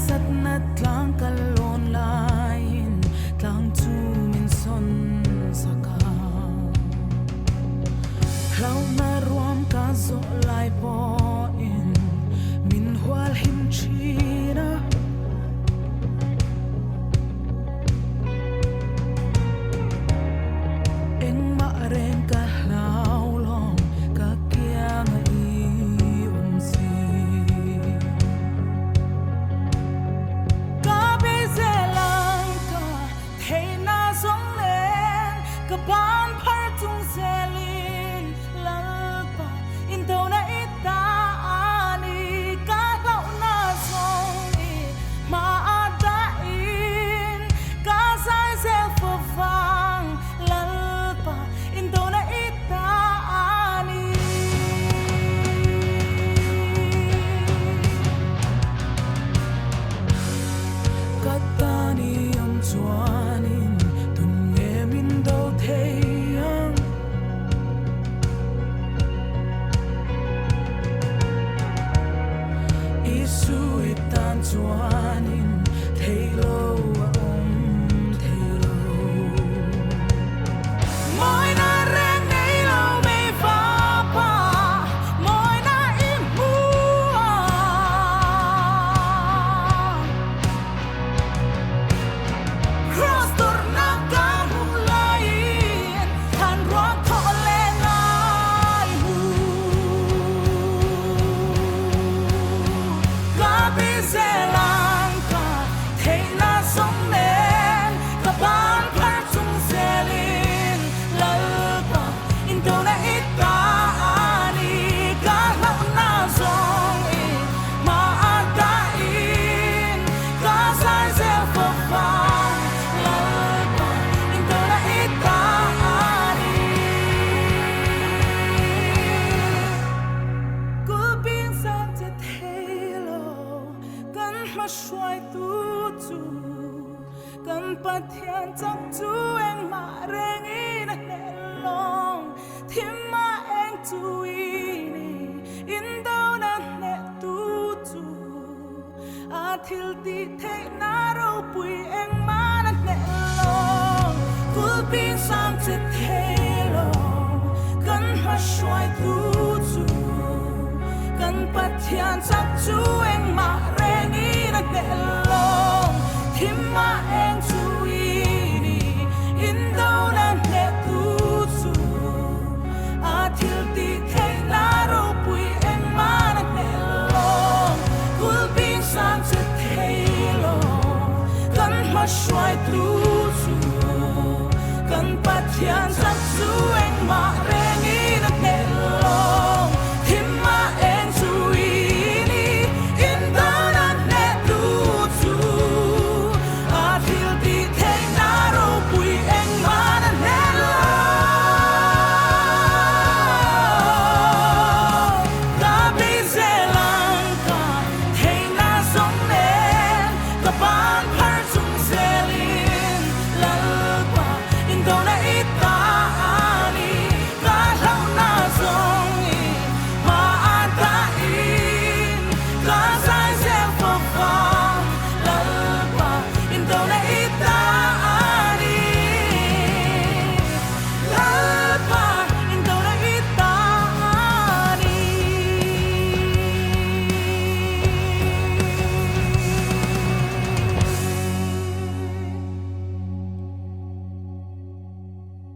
สัตนัดกลางกันโลนลายกลางจูมินสนสกาเรามารวมกันโซลายปออินมินหัวหิมชีนะเอ็งมาเร่งกันลาวลองกะเกียงอีอุนซีกะเบเซลังกะเทนาสงเลนกะบานพัดจุงเซลินลัลปะอินโตนาอิตาอานีกะเหล่านาสงอีมาอาดาอินกะไซเซฟฟังลัลปะอินโตนาอิตาอานีกะตานีอัมจวานินตุนเงมินโดเทยังอิสุอิตันจวานินเทโลอะอมเทโลมอยนาแรงในเราไม่ฟ้าป่ามอยนาอิมัวCross tornaga mulain han ruang tolenai hu gabi selangka theina song nen kaban par chung selin lalpa indona ita ani ka lau na song i ma ada in ka sai se fa fa lalpa indona ita aniกูบินสักจะเทโลกันมาช่วยตูจูกันปัดเทียนจับจูเองมาเร่งอีนักเนลงที่มาเองจูอีนี่อินโดนันเนตูจูอาทิลตีเทนาเราปุยเองมานักเนลงกูบินสักจะเทโลกันมาช่วยตูจูกันปัดเทียนจับจูเองมาเร่